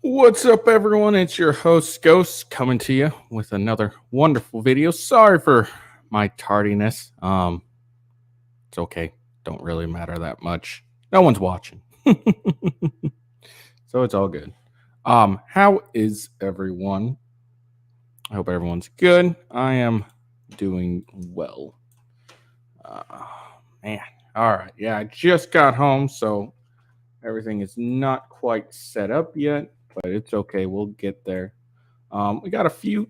What's up, everyone? It's your host, Ghost, coming to you with another wonderful video. Sorry for my tardiness. It's okay. Don't really matter that much. No one's watching. So it's all good. How is everyone? I hope everyone's good. I am doing well. Uh, Man. All right. Yeah, I just got home, so everything is not quite set up yet, but it's okay. We'll get there. We got a few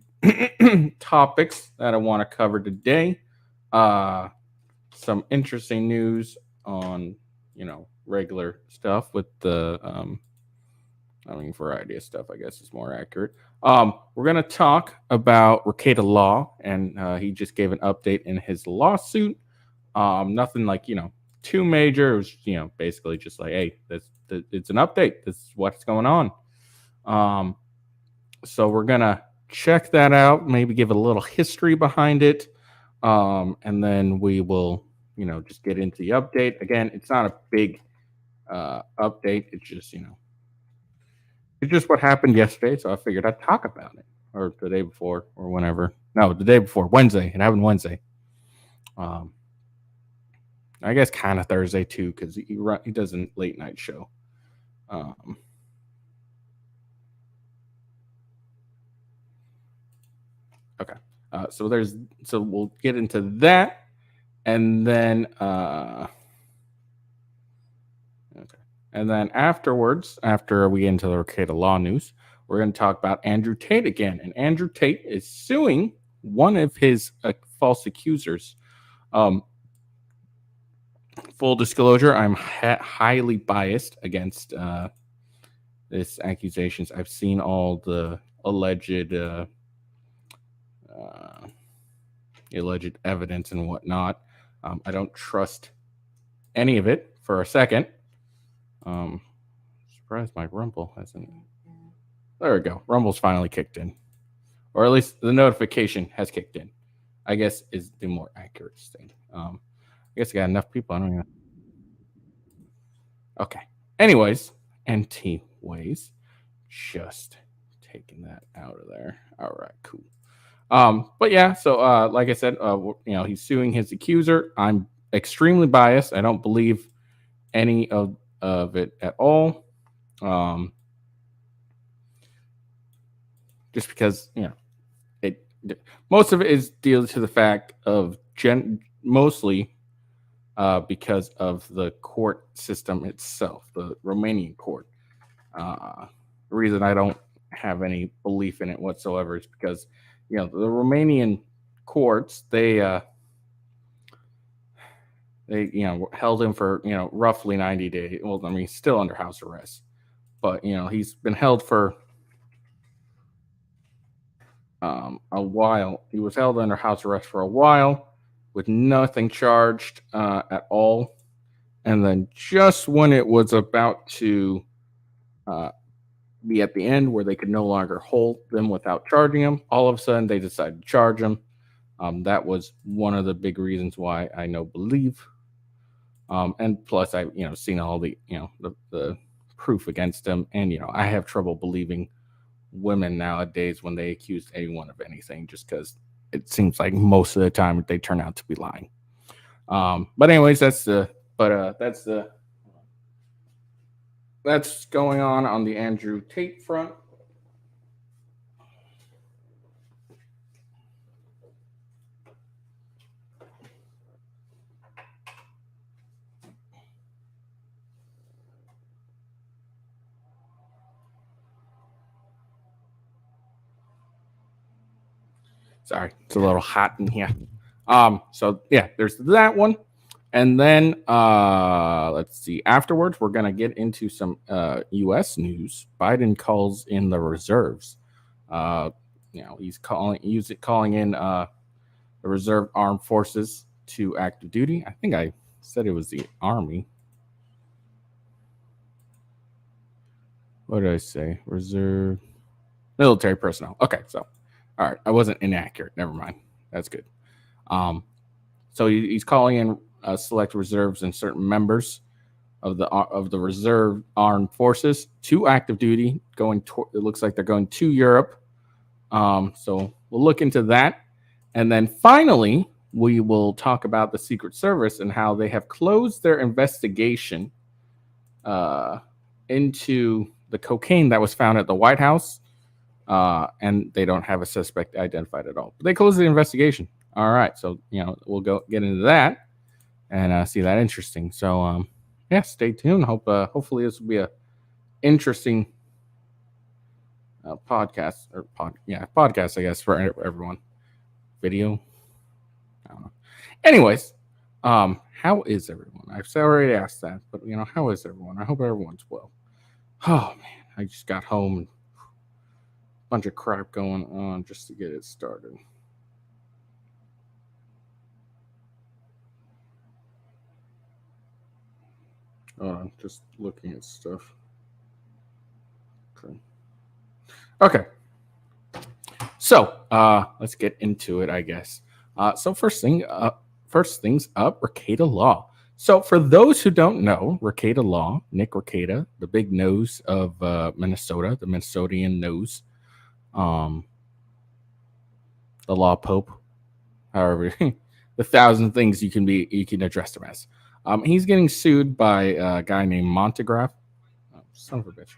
topics that I want to cover today. Uh, some interesting news on, regular stuff with variety of stuff, I guess is more accurate. We're going to talk about Rekieta Law, and he just gave an update in his lawsuit. Nothing like, too major. It was, basically just like, hey, it's an update. This is what's going on. So we're going to check that out, maybe give a little history behind it. And then we will, just get into the update. Again, it's not a big update. It's just, it's just what happened yesterday. So I figured I'd talk about it, or the day before, or whenever. No, the day before, Wednesday. It happened Wednesday. I guess kind of Thursday too, because he does a late night show. Okay. So we'll get into that, and then afterwards, after we get into the Rekieta Law news, we're going to talk about Andrew Tate again. And Andrew Tate is suing one of his false accusers. Full disclosure, I'm highly biased against this accusations. I've seen all the alleged evidence and whatnot. I don't trust any of it for a second. Surprised my Rumble hasn't. There we go. Rumble's finally kicked in, or at least the notification has kicked in, I guess is the more accurate thing. I guess I got enough people. I don't even. Okay. Anyways, ways, just taking that out of there. All right, cool. But yeah, so like I said, he's suing his accuser. I'm extremely biased. I don't believe any of it at all. Just because most of it is due to the fact of mostly because of the court system itself, the Romanian court. The reason I don't have any belief in it whatsoever is because the Romanian courts they held him for roughly 90 days. Well, I mean, still under house arrest, but he's been held for a while. He was held under house arrest for a while with nothing charged at all, and then just when it was about to be at the end where they could no longer hold them without charging him, all of a sudden they decided to charge him. That was one of the big reasons why I believe. And plus, I seen all the the proof against him, and I have trouble believing women nowadays when they accuse anyone of anything, just because it seems like most of the time they turn out to be lying. But anyways, that's going on the Andrew Tate front. Sorry, it's a little hot in here. So yeah, there's that one. And then let's see. Afterwards, we're gonna get into some U.S. news. Biden calls in the reserves. He's calling in the reserve armed forces to active duty. I think I said it was the Army. What did I say? Reserve military personnel. Okay, so all right, I wasn't inaccurate. Never mind. That's good. So he's calling in select reserves and certain members of the reserve armed forces to active duty. It looks like they're going to Europe. So we'll look into that, and then finally we will talk about the Secret Service and how they have closed their investigation into the cocaine that was found at the White House, and they don't have a suspect identified at all. But they closed the investigation. All right, so we'll get into that and see that interesting. So yeah, stay tuned. Hopefully this will be a interesting podcast podcast, I guess, for everyone. Video. I don't know. Anyways, how is everyone? I've already asked that, but how is everyone? I hope everyone's well. Oh man, I just got home and a bunch of crap going on just to get it started. Just looking at stuff. Okay. So let's get into it, I guess. So first things up, Rekieta Law. So for those who don't know, Rekieta Law, Nick Rekieta, the big nose of Minnesota, the Minnesotan nose, the law pope, however, the thousand things you can address him as. He's getting sued by a guy named Montegraph. Oh, son of a bitch.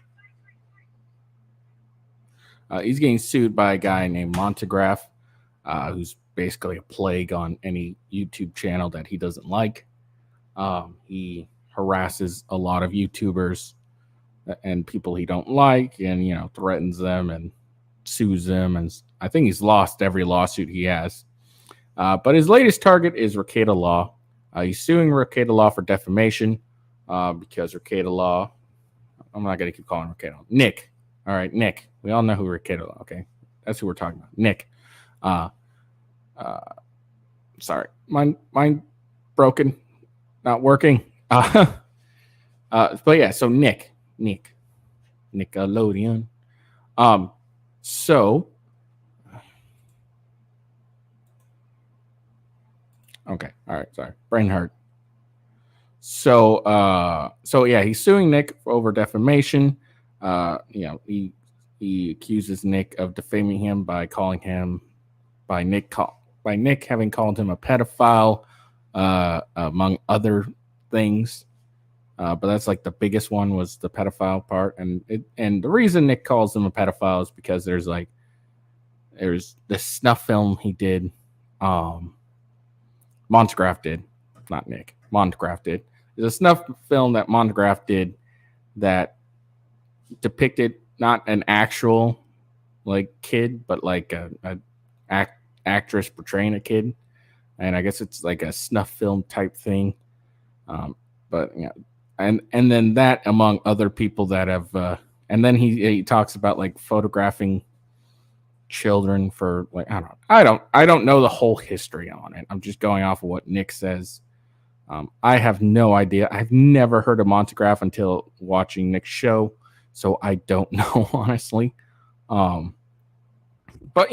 He's getting sued by a guy named Montegraph, who's basically a plague on any YouTube channel that he doesn't like. He harasses a lot of YouTubers and people he don't like, and threatens them and sues them. And I think he's lost every lawsuit he has. But his latest target is Rekieta Law. He's suing Rekieta Law for defamation because Rekieta Law. I'm not going to keep calling Rekieta. Nick. All right, Nick. We all know who Rekieta Law. Okay, that's who we're talking about. Nick. Sorry, mine broken, not working. But yeah, so Nickelodeon. So okay, all right, sorry, brain hurt. So yeah, he's suing Nick over defamation. He accuses Nick of defaming him by Nick having called him a pedophile, among other things. But that's like the biggest one was the pedophile part, and the reason Nick calls him a pedophile is because there's this snuff film he did. Montegraph did, not Nick. Montegraph did. There's a snuff film that Montegraph did that depicted not an actual kid, but like a actress portraying a kid, and I guess it's like a snuff film type thing. But and then that among other people that have, and then he talks about photographing children for I don't know the whole history on it. I'm just going off of what Nick says. I have no idea. I've never heard of Montegraph until watching Nick's show, so I don't know honestly. But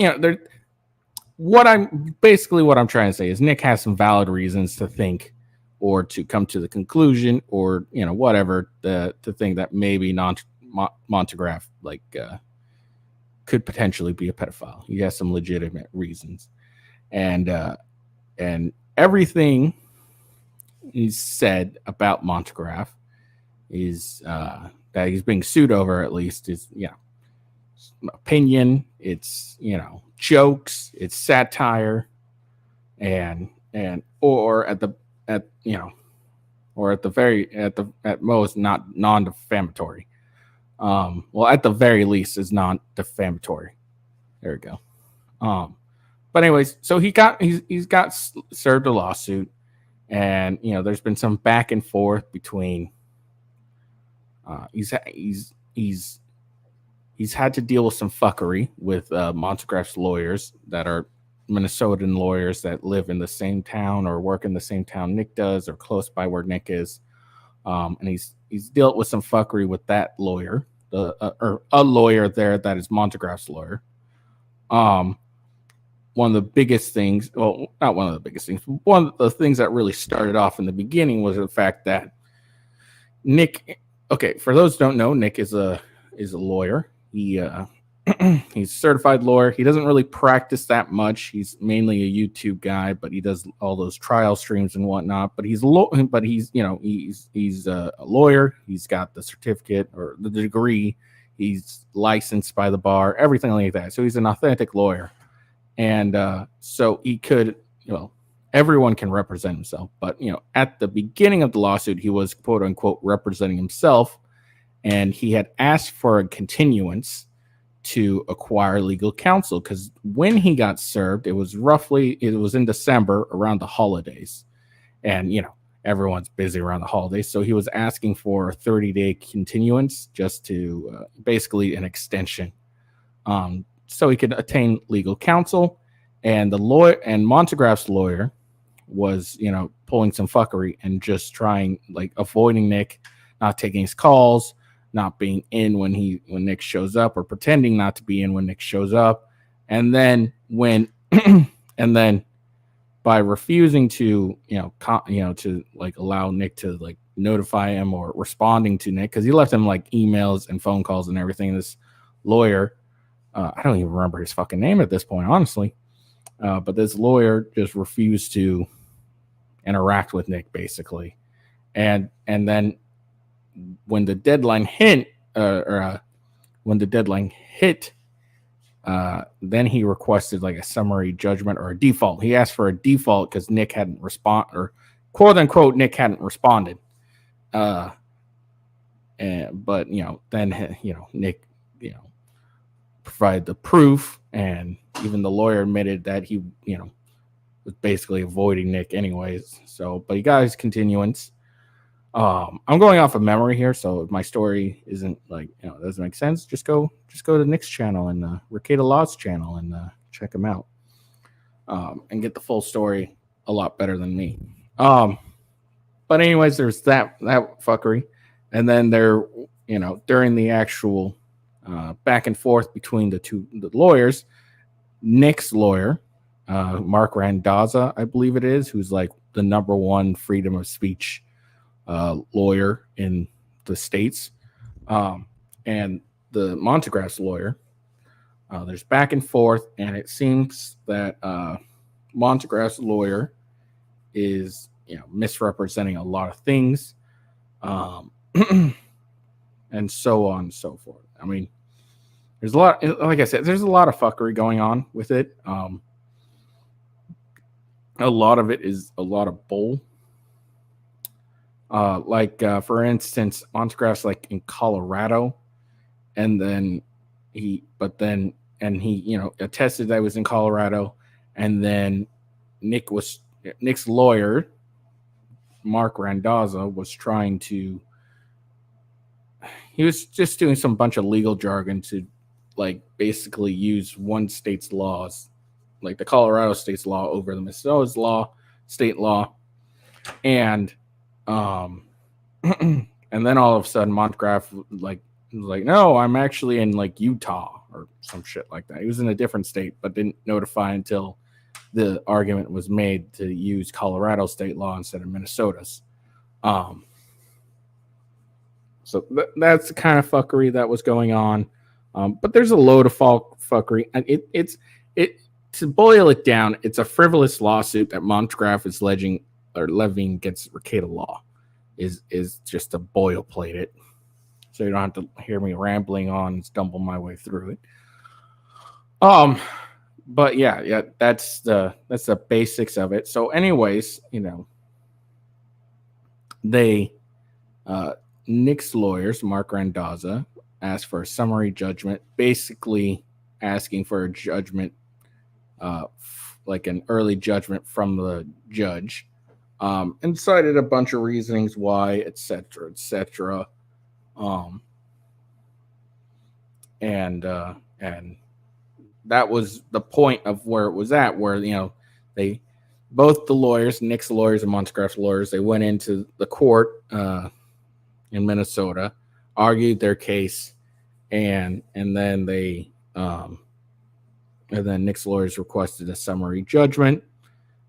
what I'm trying to say is Nick has some valid reasons to think or to come to the conclusion or whatever to think that maybe Montegraph could potentially be a pedophile. He has some legitimate reasons, and everything he's said about Montegraph is that he's being sued over, at least, is opinion. It's jokes. It's satire, or at most not non-defamatory. Well, at the very least, is non-defamatory. There we go. But anyways, so he's got served a lawsuit, and there's been some back and forth between. He's had to deal with some fuckery with Montegraph's lawyers that are Minnesotan lawyers that live in the same town or work in the same town Nick does or close by where Nick is. And he's dealt with some fuckery with that lawyer, or a lawyer there that is Montegraph's lawyer. One of the biggest things, well, not one of the biggest things, one of the things that really started off in the beginning was the fact that Nick. Okay, for those who don't know, Nick is a lawyer. He's a certified lawyer. He doesn't really practice that much. He's mainly a YouTube guy, but he does all those trial streams and whatnot. But he's he's a lawyer. He's got the certificate or the degree. He's licensed by the bar, everything like that. So he's an authentic lawyer, and so he could, everyone can represent himself. But at the beginning of the lawsuit, he was quote unquote representing himself, and he had asked for a continuance to acquire legal counsel, because when he got served, it was in December around the holidays, and everyone's busy around the holidays, so he was asking for a 30-day continuance, just to basically an extension, so he could attain legal counsel. And the lawyer and Montegraff's lawyer was pulling some fuckery and just trying, like, avoiding Nick, not taking his calls, not being in when Nick shows up, or pretending not to be in when Nick shows up. And then and then by refusing to, to like allow Nick to like notify him, or responding to Nick, because he left him like emails and phone calls and everything. This lawyer, I don't even remember his fucking name at this point, honestly. But this lawyer just refused to interact with Nick, basically. And then when the deadline hit, then he requested like a summary judgment or a default. He asked for a default because Nick hadn't responded, or quote unquote Nick hadn't responded. But then Nick provided the proof, and even the lawyer admitted that he was basically avoiding Nick anyways. So, but he got his continuance. I'm going off of memory here, so if my story isn't like doesn't make sense, just go to Nick's channel and Ricada Law's channel and check him out, and get the full story a lot better than me. But anyways, there's that fuckery, and then there, during the actual back and forth between the lawyers, Nick's lawyer, Mark Randazza, I believe it is, who's like the number one freedom of speech lawyer in the States, and the Montegraff's lawyer, there's back and forth, and it seems that Montegraff's lawyer is misrepresenting a lot of things, and so on and so forth. I mean, there's a lot, like I said, there's a lot of fuckery going on with it. A lot of it is a lot of bull. For instance, Montegraff's like in Colorado, and then he attested that he was in Colorado, and then Nick's lawyer, Mark Randazza, he was just doing some bunch of legal jargon to like basically use one state's laws, like the Colorado state's law, over the Minnesota's state law, and and then all of a sudden Montegraff was like, no, I'm actually in like Utah or some shit like that. He was in a different state, but didn't notify until the argument was made to use Colorado state law instead of Minnesota's. So that's the kind of fuckery that was going on. But there's a load of fuckery. It's to boil it down, it's a frivolous lawsuit that Montegraff is levying against Ricada Law. Is just to boilerplate it, so you don't have to hear me rambling on and stumble my way through it. But yeah, that's the basics of it. So, anyways, Nick's lawyers, Mark Randazza, asked for a summary judgment, basically asking for a judgment, like an early judgment from the judge. And cited a bunch of reasonings why, etc., etc. And that was the point of where it was at, where they both the lawyers, Nick's lawyers and Montegraff's lawyers, they went into the court in Minnesota, argued their case, and then Nick's lawyers requested a summary judgment,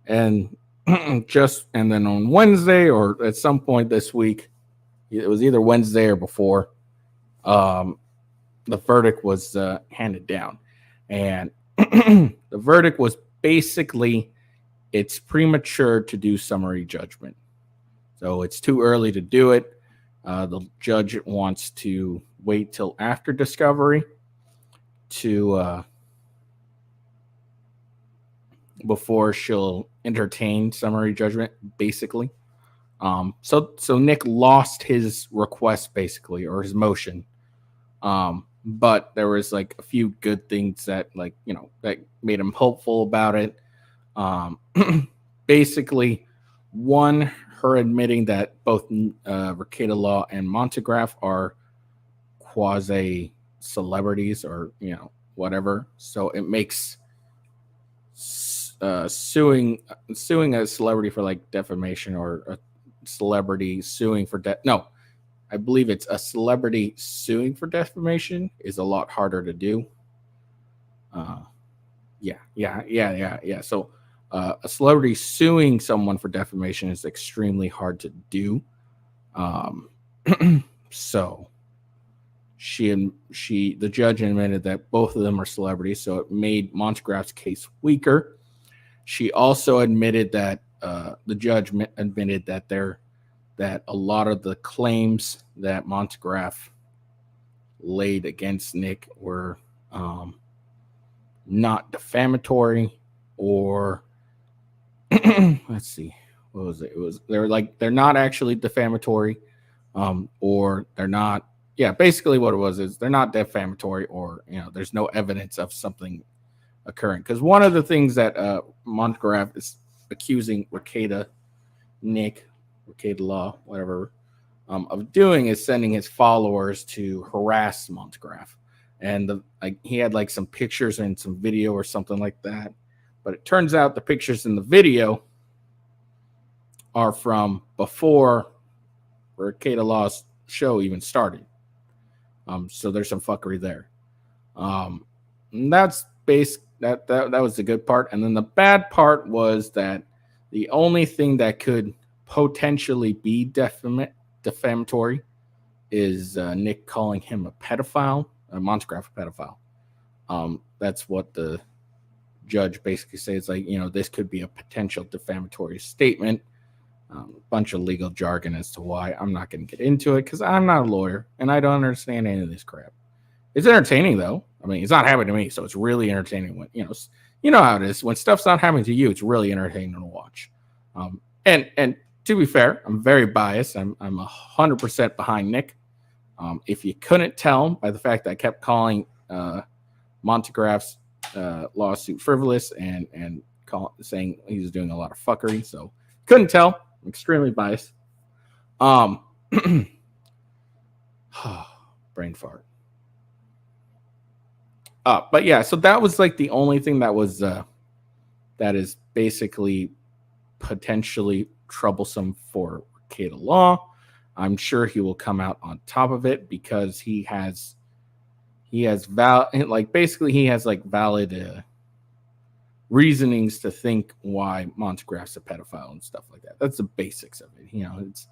and then on Wednesday or at some point this week, It was either Wednesday or before. Um, the verdict was handed down, and the verdict was basically it's premature to do summary judgment. So it's too early to do it. The judge wants to wait till after discovery to before she'll entertain summary judgment, basically. So Nick lost his request basically, or his motion. But there was like a few good things that that made him hopeful about it. Um, basically, one, her admitting that both Rekieta Law and Montegraph are quasi celebrities, or whatever. So it makes suing a celebrity for like defamation, or a celebrity suing for no, I believe it's a celebrity suing for defamation is a lot harder to do. Uh, yeah. So a celebrity suing someone for defamation is extremely hard to do. Um, so the judge admitted that both of them are celebrities, so it made Montegraph's case weaker. She also admitted that the judge admitted that a lot of the claims that Montegraph laid against Nick were not defamatory, or let's see, what was it? They're not actually defamatory, or they're not. Yeah, basically what it was is they're not defamatory, or there's no evidence of something occurring. Because one of the things that Montegraph is accusing Rekieta Law, whatever, of doing is sending his followers to harass Montegraph. And he had like some pictures and some video or something like that. But it turns out the pictures in the video are from before Rekieta Law's show even started. So there's some fuckery there. And that's that was the good part. And then the bad part was that the only thing that could potentially be defamatory is Nick calling him a pedophile, Montegraph a pedophile. That's what the judge basically says. Like, this could be a potential defamatory statement. A bunch of legal jargon as to why. I'm not going to get into it because I'm not a lawyer and I don't understand any of this crap. It's entertaining though. I mean, it's not happening to me, so it's really entertaining. When you know how it is. When stuff's not happening to you, it's really entertaining to watch. And to be fair, I'm very biased. I'm 100% behind Nick. If you couldn't tell by the fact that I kept calling Montegraph's lawsuit frivolous and saying he was doing a lot of fuckery, so couldn't tell. I'm extremely biased. Brain fart. But yeah, so that was like the only thing that was that is basically potentially troublesome for Rekieta Law. I'm sure he will come out on top of it because he has valid reasonings to think why Montegraph's a pedophile and stuff like that. That's the basics of it. It's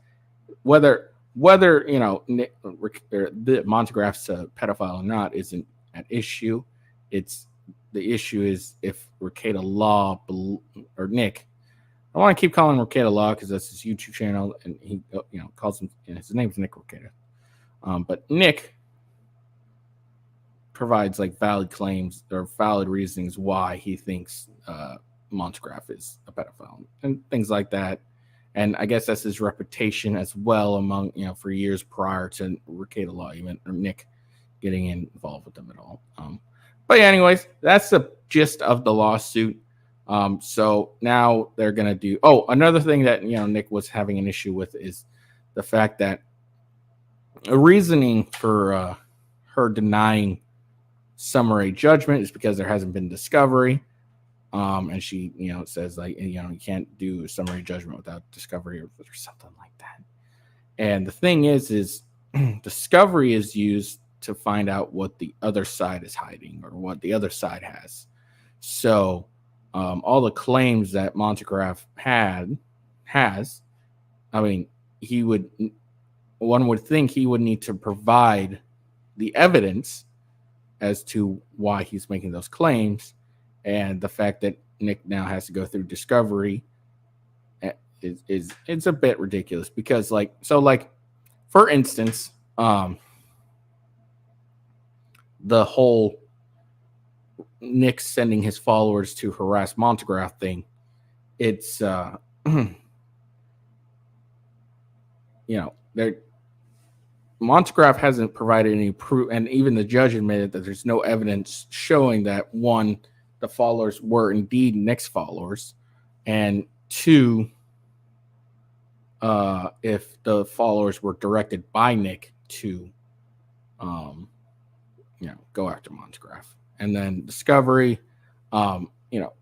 whether Montegraph's a pedophile or not isn't an issue. It's the issue is if Rekieta Law or Nick. I want to keep calling him Rekieta Law because that's his YouTube channel, and he calls him. His name's Nick Rekieta. But Nick provides like valid claims or valid reasons why he thinks Montegraph is a pedophile and things like that. And I guess that's his reputation as well among for years prior to Rekieta Law, even or Nick getting involved with them at all. But yeah, anyways, that's the gist of the lawsuit. So now they're gonna do. Oh, another thing that Nick was having an issue with is the fact that a reasoning for her denying summary judgment is because there hasn't been discovery. And she says like you can't do summary judgment without discovery or something like that. And the thing is discovery is used to find out what the other side is hiding or what the other side has. So all the claims that Montegraph has, I mean, he would one would think he would need to provide the evidence as to why he's making those claims, and the fact that Nick now has to go through discovery is it's a bit ridiculous because for instance, the whole Nick sending his followers to harass Montegraph thing, it's Montegraph hasn't provided any proof, and even the judge admitted that there's no evidence showing that, one, the followers were indeed Nick's followers, and two, if the followers were directed by Nick to, go after Montegraph. And then discovery, one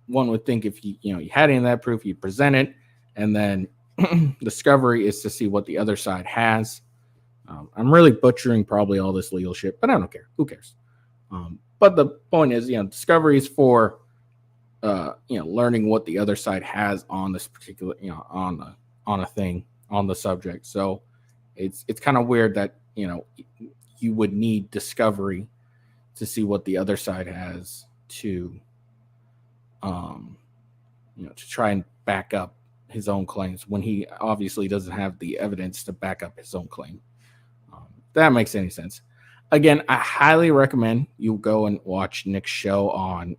would think if you had any of that proof, you'd present it, and then discovery is to see what the other side has. I'm really butchering probably all this legal shit, but I don't care. Who cares? But the point is, discovery is for, learning what the other side has on this particular, on a thing, on the subject. So it's kind of weird that, you would need discovery to see what the other side has to, to try and back up his own claims when he obviously doesn't have the evidence to back up his own claim. That makes any sense. Again, I highly recommend you go and watch Nick's show on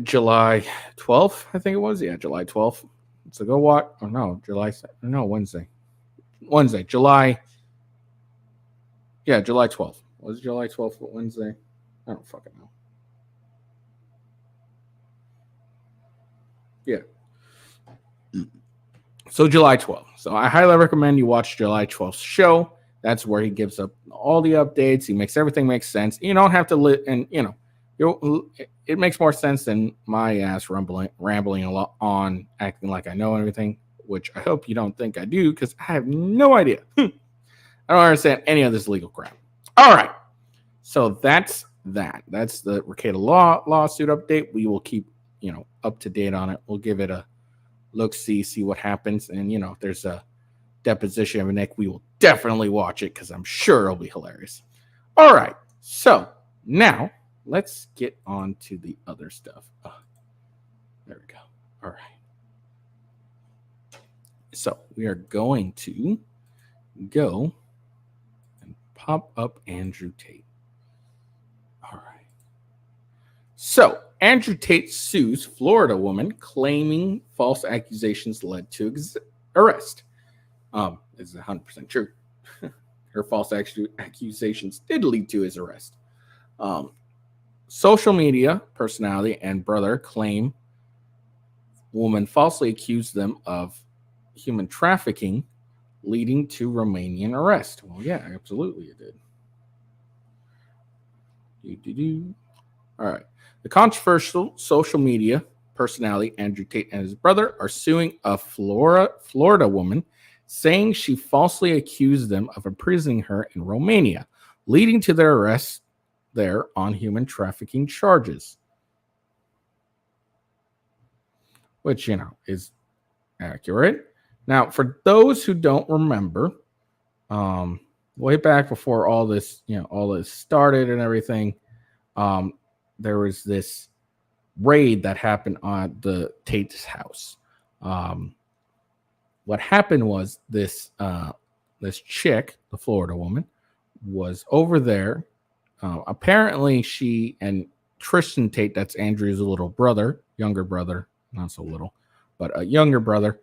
July 12th, I think it was. Yeah, July 12th. So go watch. Oh, no, Wednesday. July 12th. Was July 12th Wednesday? I don't fucking know. Yeah. So July 12th. So I highly recommend you watch July 12th show. That's where he gives up all the updates. He makes everything make sense. You don't have to it makes more sense than my ass rambling a lot on acting like I know everything, which I hope you don't think I do, because I have no idea. I don't understand any of this legal crap. All right. So that's that. That's the Rekieta lawsuit update. We will keep, up to date on it. We'll give it a look, see what happens. And, if there's a deposition of Nick, we will definitely watch it because I'm sure it'll be hilarious. All right. So now let's get on to the other stuff. There we go. All right. So we are going to go and pop up Andrew Tate. All right. So Andrew Tate sues Florida woman claiming false accusations led to arrest. This is 100% true. Her false accusations did lead to his arrest. Social media personality and brother claim woman falsely accused them of human trafficking, leading to Romanian arrest. Well, yeah, absolutely it did. All right. The controversial social media personality Andrew Tate and his brother are suing a Florida woman, saying she falsely accused them of imprisoning her in Romania, leading to their arrest there on human trafficking charges, which, is accurate. Now, for those who don't remember, way back before all this started and everything, there was this raid that happened on the Tate's house. What happened was this chick, the Florida woman, was over there. Apparently, she and Tristan Tate, that's Andrew's little brother, younger brother, not so little, but a younger brother.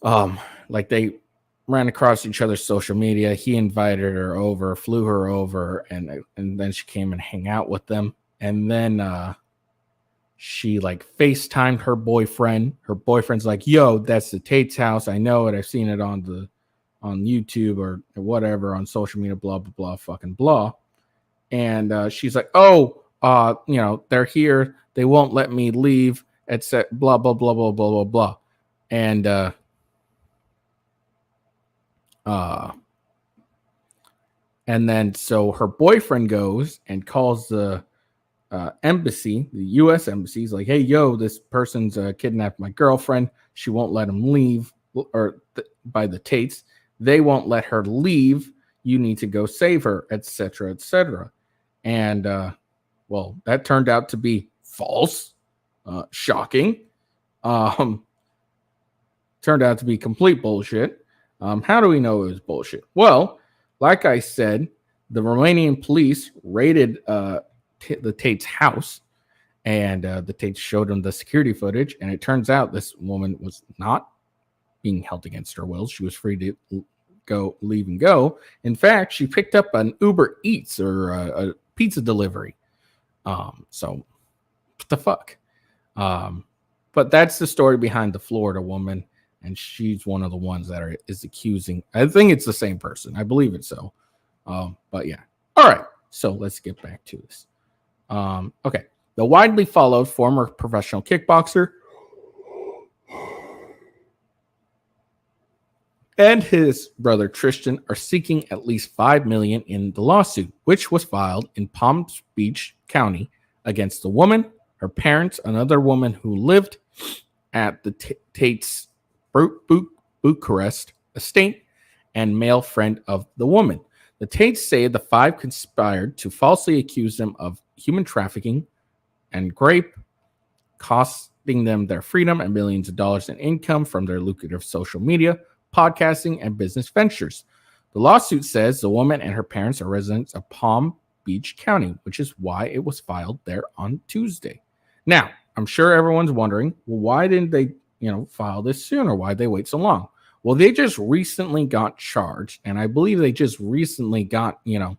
They ran across each other's social media. He invited her over, flew her over, and then she came and hang out with them. And then she FaceTimed her boyfriend. Her boyfriend's like, "Yo, that's the Tate's house. I know it. I've seen it on YouTube or whatever on social media. Blah blah blah, fucking blah." And she's like, "Oh, they're here. They won't let me leave. Etc. Blah blah blah blah blah blah blah." And and then so her boyfriend goes and calls the embassy, the U.S. embassy. He's like, "Hey, yo, this person's kidnapped my girlfriend. She won't let him leave. by the Tates. They won't let her leave. You need to go save her, etc., etc. And well, that turned out to be false. Shocking. Um, Turned out to be complete bullshit. How do we know it was bullshit? Well, like I said, the Romanian police raided the Tate's house, and the Tates showed them the security footage, and it turns out this woman was not being held against her will. She was free to leave and go. In fact, she picked up an Uber Eats or a pizza delivery. So what the fuck? But that's the story behind the Florida woman, and she's one of the ones that is accusing. I think it's the same person. I believe it so. But yeah. All right. So let's get back to this. Okay. The widely followed former professional kickboxer and his brother Tristan are seeking at least $5 million in the lawsuit, which was filed in Palm Beach County against the woman, her parents, another woman who lived at the Tate's Bucharest estate, and male friend of the woman. The Tates say the five conspired to falsely accuse them of human trafficking and rape, costing them their freedom and millions of dollars in income from their lucrative social media, podcasting, and business ventures. The lawsuit says the woman and her parents are residents of Palm Beach County, which is why it was filed there on Tuesday. Now, I'm sure everyone's wondering, well, why didn't they, file this sooner? Why'd they wait so long? Well, they just recently got charged, and I believe they just recently got, the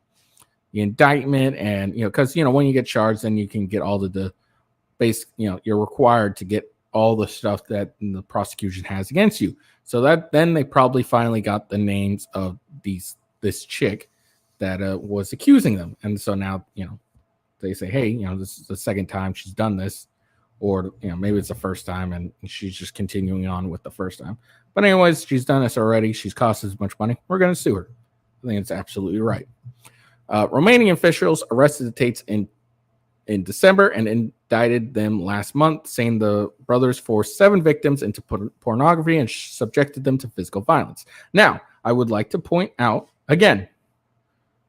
indictment, and because when you get charged, then you can get all the base, you're required to get all the stuff that the prosecution has against you. So that then they probably finally got the names of this chick that was accusing them, and so now they say, hey, this is the second time she's done this, or maybe it's the first time and she's just continuing on with the first time. But anyways, she's done this already. She's cost us much money. We're going to sue her. I think it's absolutely right. Romanian officials arrested the Tates in December and indicted them last month, saying the brothers forced 7 victims into pornography and subjected them to physical violence. Now, I would like to point out, again,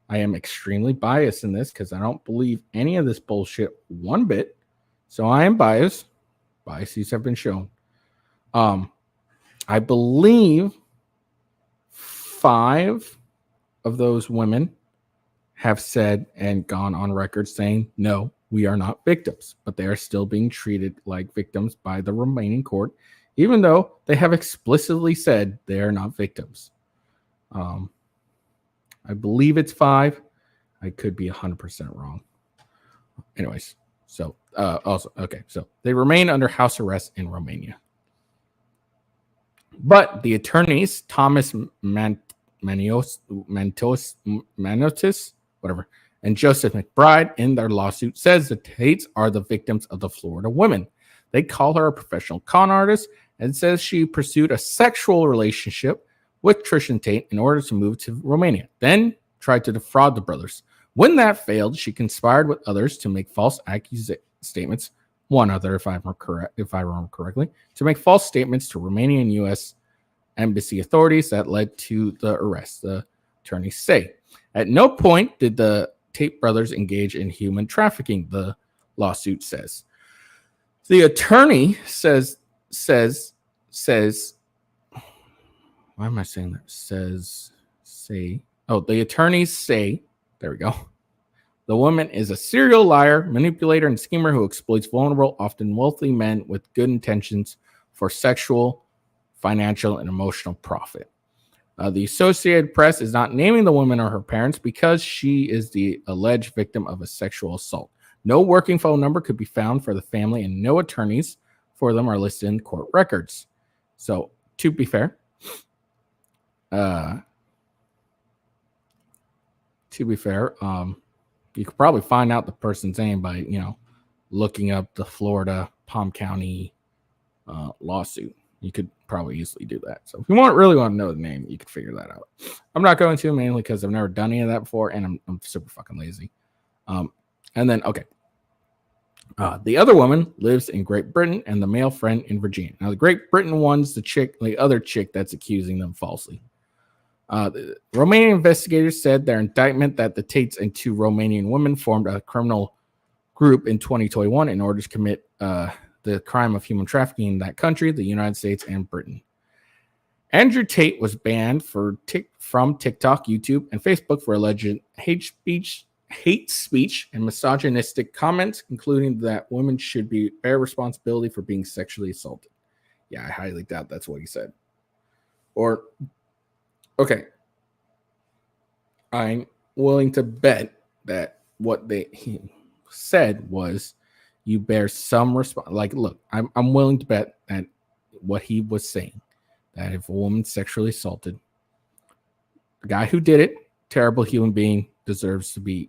I am extremely biased in this because I don't believe any of this bullshit one bit. So I am biased. Biases have been shown. I believe 5 of those women have said and gone on record saying, no, we are not victims, but they are still being treated like victims by the Romanian court, even though they have explicitly said they are not victims. I believe it's 5. I could be 100% wrong. Anyways, so so they remain under house arrest in Romania. But the attorneys, Thomas Manotis, whatever, and Joseph McBride, in their lawsuit, says the Tates are the victims of the Florida women. They call her a professional con artist and says she pursued a sexual relationship with Tristan Tate in order to move to Romania, then tried to defraud the brothers. When that failed, she conspired with others to make false statements, one other, if I remember correctly, to make false statements to Romanian and U.S. embassy authorities that led to the arrest, the attorneys say. At no point did the Tate brothers engage in human trafficking, the lawsuit says. The attorney says, why am I saying that? The attorneys say, there we go. The woman is a serial liar, manipulator, and schemer who exploits vulnerable, often wealthy men with good intentions for sexual, financial, and emotional profit. The Associated Press is not naming the woman or her parents because she is the alleged victim of a sexual assault. No working phone number could be found for the family, and no attorneys for them are listed in court records. So, to be fair, you could probably find out the person's name by, looking up the Florida Palm County lawsuit. You could probably easily do that. So if you really want to know the name, you could figure that out. I'm not going to, mainly because I've never done any of that before, and I'm super fucking lazy. And then, okay. The other woman lives in Great Britain and the male friend in Virginia. Now, the Great Britain one's the other chick that's accusing them falsely. The Romanian investigators said their indictment that the Tates and two Romanian women formed a criminal group in 2021 in order to commit the crime of human trafficking in that country, the United States, and Britain. Andrew Tate was banned from TikTok, YouTube, and Facebook for alleged hate speech, and misogynistic comments, including that women should bear responsibility for being sexually assaulted. Yeah, I highly doubt that's what he said. Or, okay, I'm willing to bet that what he said was you bear some response. Like, look, I'm willing to bet that what he was saying, that if a woman's sexually assaulted, the guy who did it, terrible human being, deserves to be,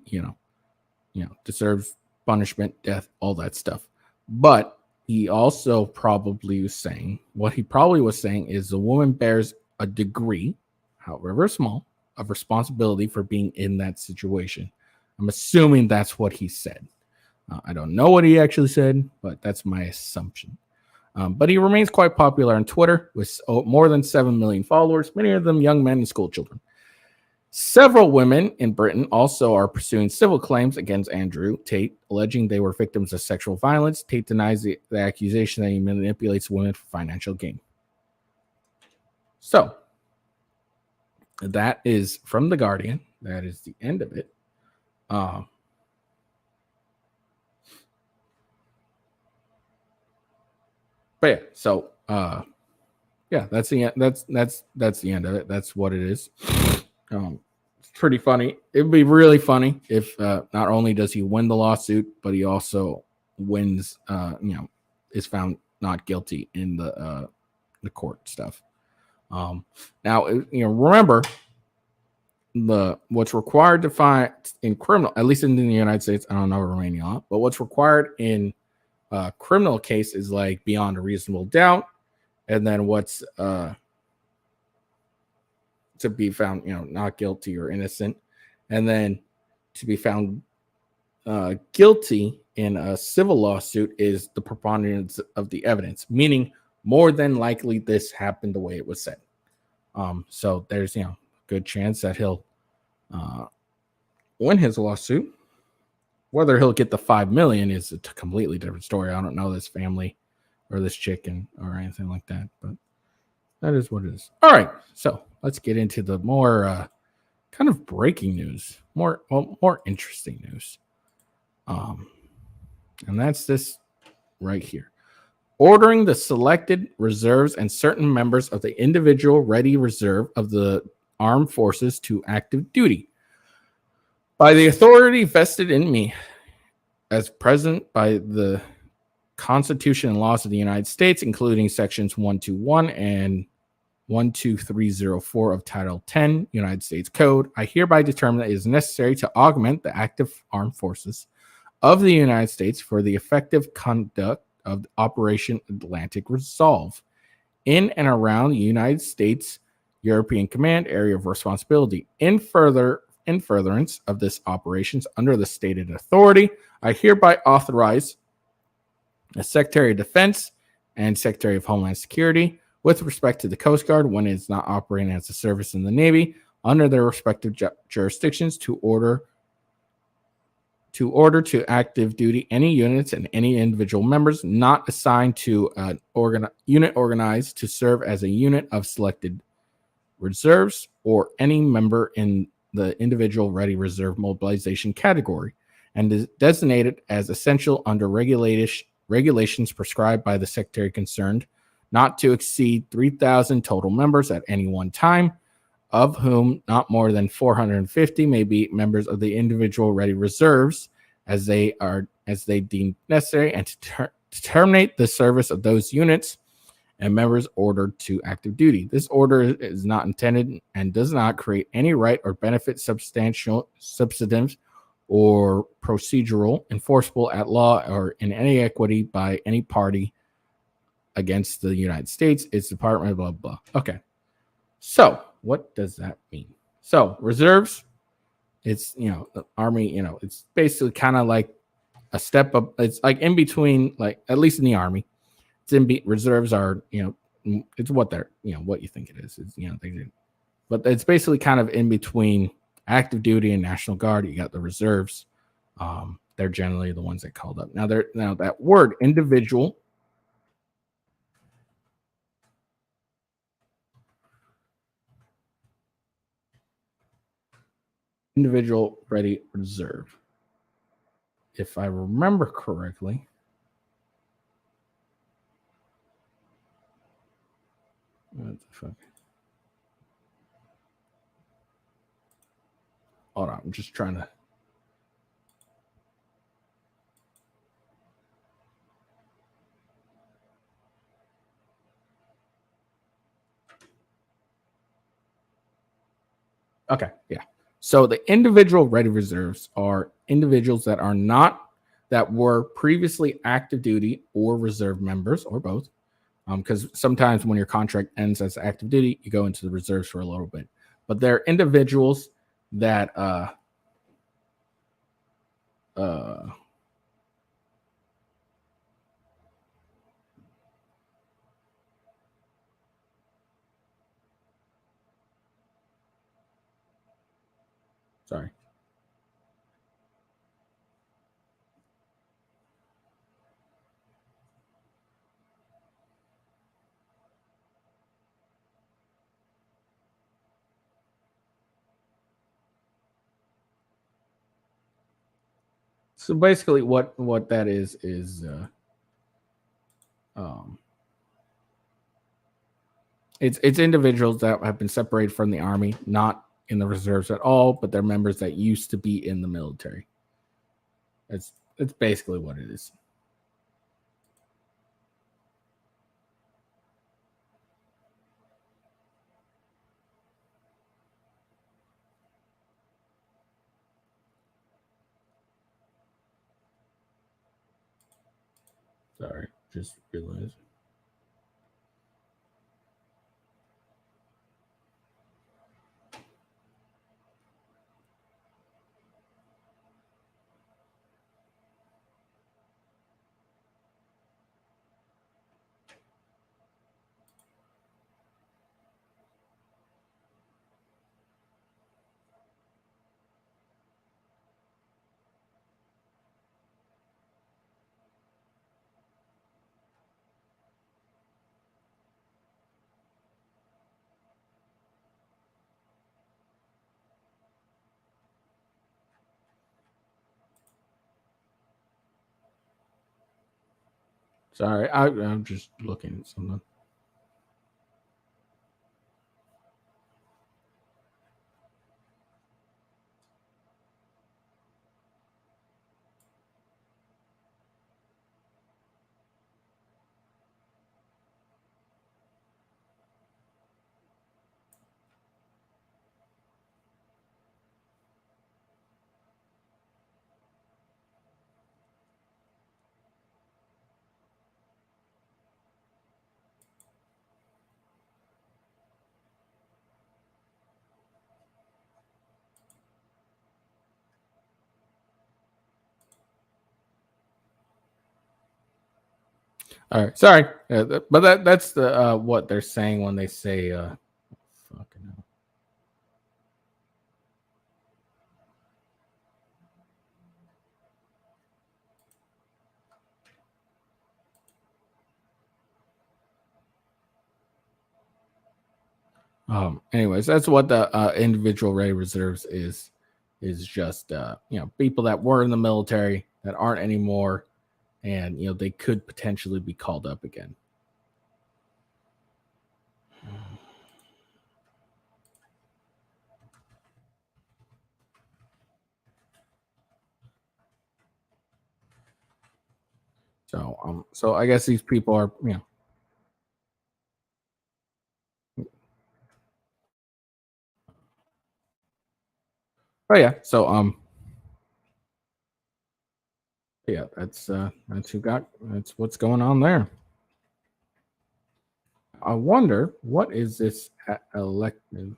deserves punishment, death, all that stuff. But he also probably was saying, what he probably was saying is the woman bears a degree, however small, of responsibility for being in that situation. I'm assuming that's what he said. I don't know what he actually said, but that's my assumption. But he remains quite popular on Twitter with more than 7 million followers, many of them young men and school children. Several women in Britain also are pursuing civil claims against Andrew Tate, alleging they were victims of sexual violence. Tate denies the accusation that he manipulates women for financial gain. So, that is from The Guardian. That is the end of it. But yeah, so that's the end. That's the end of it. That's what it is. It's pretty funny. It'd be really funny if not only does he win the lawsuit, but he also wins. Is found not guilty in the court stuff. Now remember what's required to find in criminal, at least in the United States. I don't know Romania law, but what's required in criminal case is like beyond a reasonable doubt, and then what's to be found not guilty or innocent, and then to be found guilty in a civil lawsuit is the preponderance of the evidence, meaning more than likely this happened the way it was said. So there's a good chance that he'll win his lawsuit. Whether he'll get the $5 million is a completely different story. I don't know this family or this chicken or anything like that, but that is what it is. All right, so let's get into the more kind of breaking news, more interesting news. And that's this right here. Ordering the selected reserves and certain members of the individual ready reserve of the armed forces to active duty. By the authority vested in me as president by the Constitution and laws of the United States, including sections 121 and 12304 of Title 10 United States Code, I hereby determine that it is necessary to augment the active armed forces of the United States for the effective conduct of Operation Atlantic Resolve in and around the United States European Command Area of Responsibility. In furtherance of this operations under the stated authority, I hereby authorize the Secretary of Defense and Secretary of Homeland Security with respect to the Coast Guard when it is not operating as a service in the Navy under their respective jurisdictions to order to active duty any units and any individual members not assigned to an unit organized to serve as a unit of selected reserves or any member in the individual ready reserve mobilization category and is designated as essential under regulations prescribed by the Secretary concerned, not to exceed 3,000 total members at any one time, of whom not more than 450 may be members of the individual ready reserves as they deem necessary, and to terminate the service of those units and members ordered to active duty. This order is not intended and does not create any right or benefit substantive or procedural, enforceable at law or in any equity by any party against the United States, its department, blah, blah. Okay. So what does that mean? So reserves, it's, the Army, it's basically kind of like a step up. It's like in between, like at least in the Army, it's reserves are, it's what they're, what you think it is. It's, they do, but it's basically kind of in between active duty and National Guard. You got the reserves. They're generally the ones that called up. Now that word individual. Individual ready reserve. If I remember correctly. What the fuck? Hold on, I'm just trying to. Okay, yeah. So the individual ready reserves are individuals that were previously active duty or reserve members or both. Because sometimes when your contract ends as active duty, you go into the reserves for a little bit. But they're individuals that sorry. So basically, what that is it's individuals that have been separated from the Army, not in the reserves at all, but they're members that used to be in the military. It's basically what it is. Sorry, just realized. Sorry, I'm just looking at something. All right, sorry, but that's the what they're saying when they say fucking hell. Anyways, that's what the individual ready reserves is just people that were in the military that aren't anymore, and they could potentially be called up again. So I guess these people are Oh yeah, so yeah, that's that's what's going on there. I wonder what is this elective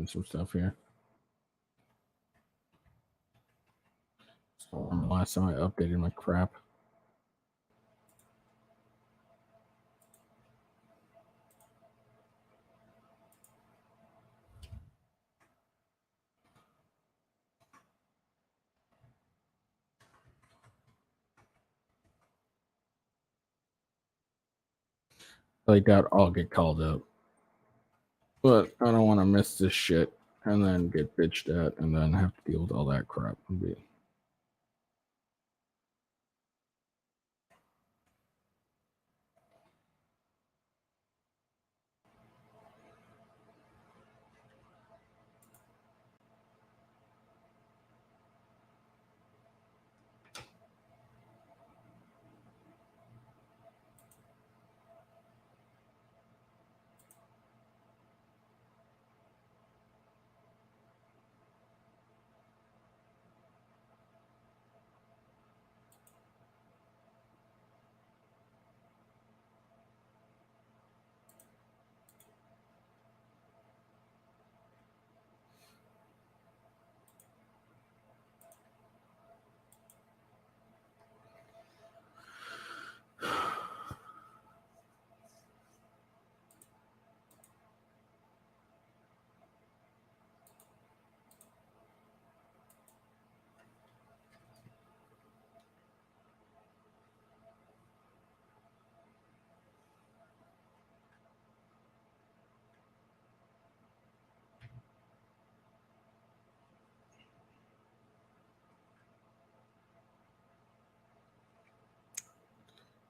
doing some stuff here. So the last time I updated my crap. I doubt I'll get called up. But I don't want to miss this shit and then get bitched at and then have to deal with all that crap.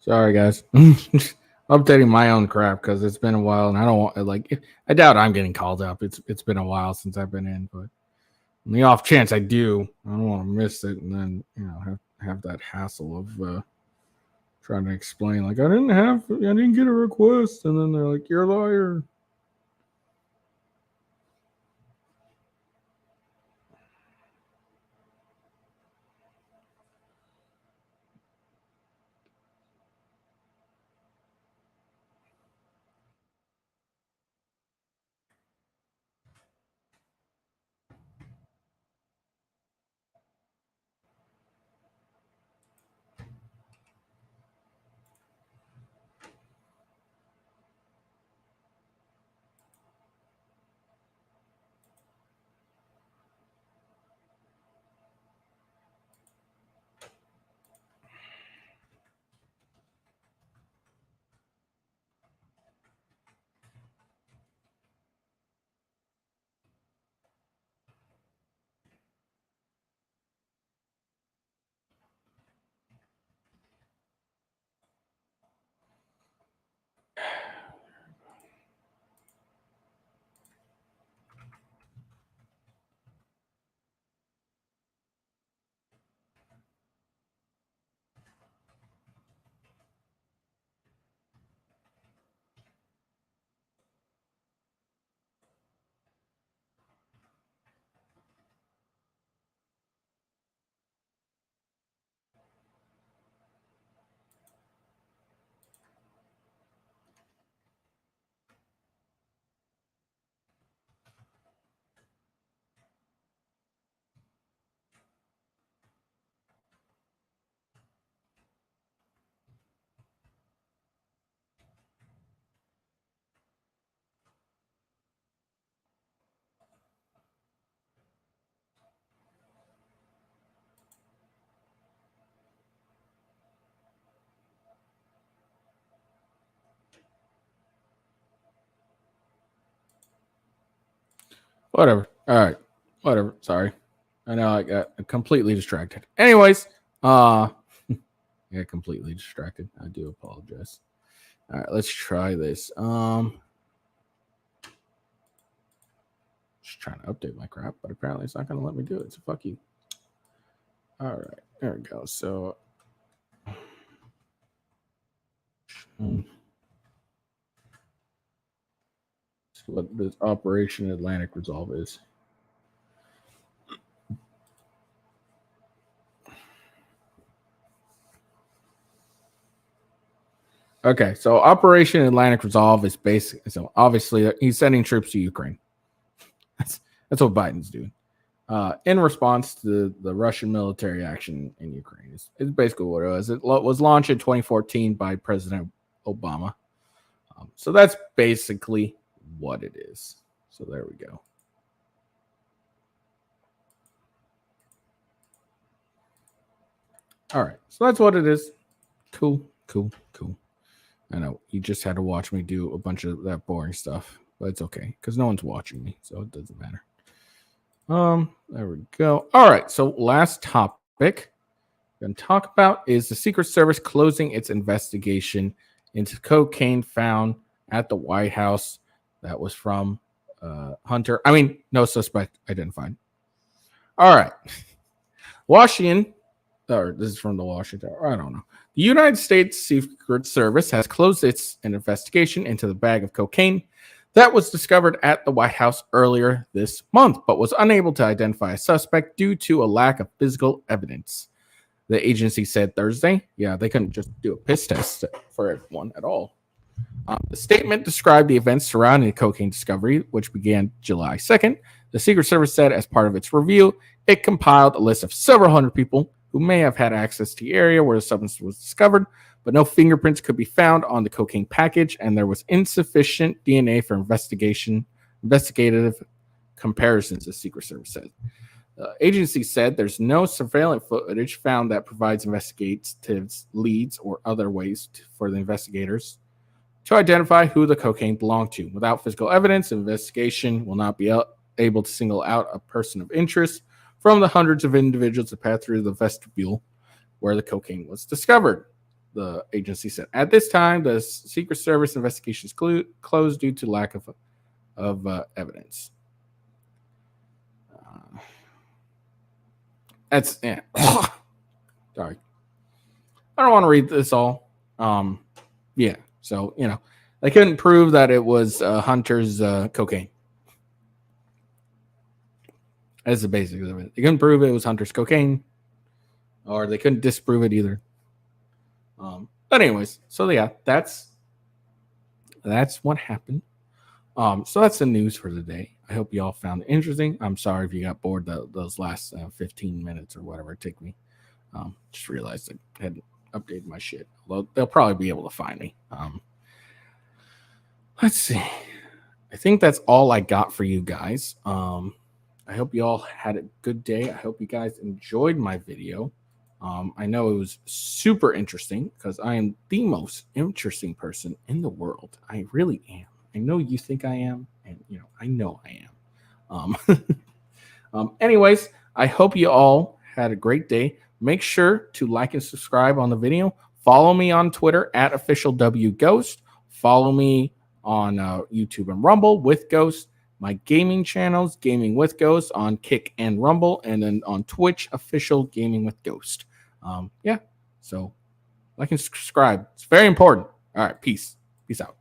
Sorry, guys. Updating my own crap because it's been a while and I don't want I doubt I'm getting called up. It's been a while since I've been in, but on the off chance I do, I don't want to miss it and then have that hassle of trying to explain I didn't get a request, and then they're like, you're a liar. Whatever. All right. Whatever. Sorry. I know I got completely distracted. Anyways, yeah, completely distracted. I do apologize. All right, let's try this. Just trying to update my crap, but apparently it's not going to let me do it. So fuck you. All right, there we go. So, what this Operation Atlantic Resolve is. Okay, so Operation Atlantic Resolve is basic. So obviously he's sending troops to Ukraine. That's what Biden's doing. In response to the Russian military action in Ukraine. It's basically what it was. It was launched in 2014 by President Obama. So that's basically what it is. So there we go. All right. So that's what it is. Cool. I know you just had to watch me do a bunch of that boring stuff, but it's okay because no one's watching me, so it doesn't matter. There we go. All right. So last topic we're going to talk about is the Secret Service closing its investigation into cocaine found at the White House that was from Hunter. I mean, no suspect identified. All right. Washington, or this is from the Washington, I don't know. The United States Secret Service has closed an investigation into the bag of cocaine that was discovered at the White House earlier this month, but was unable to identify a suspect due to a lack of physical evidence. The agency said Thursday, they couldn't just do a piss test for everyone at all. The statement described the events surrounding the cocaine discovery, which began July 2nd. The Secret Service said as part of its review, it compiled a list of several hundred people who may have had access to the area where the substance was discovered, but no fingerprints could be found on the cocaine package, and there was insufficient DNA for investigative comparisons, the Secret Service said. The agency said there's no surveillance footage found that provides investigative leads or other ways for the investigators to identify who the cocaine belonged to. Without physical evidence, the investigation will not be able to single out a person of interest from the hundreds of individuals that passed through the vestibule where the cocaine was discovered, the agency said. At this time, the Secret Service investigation is closed due to lack of evidence. That's Sorry, I don't want to read this all. So they couldn't prove that it was Hunter's cocaine. That's the basics of it. They couldn't prove it was Hunter's cocaine, or they couldn't disprove it either. But anyways, so that's what happened. So that's the news for today. I hope you all found it interesting. I'm sorry if you got bored those last 15 minutes or whatever it took me. Just realized I hadn't updated my shit. Although they'll probably be able to find me. Let's see. I think that's all I got for you guys. I hope you all had a good day. I hope you guys enjoyed my video. I know it was super interesting because I am the most interesting person in the world. I really am. I know you think I am, and I know I am. Anyways, I hope you all had a great day. Make sure to like and subscribe on the video. Follow me on Twitter at officialwghost. Follow me on YouTube and Rumble with Ghost. My gaming channels, Gaming with Ghost on Kick and Rumble, and then on Twitch, Official Gaming with Ghost. So like and subscribe. It's very important. All right, peace. Peace out.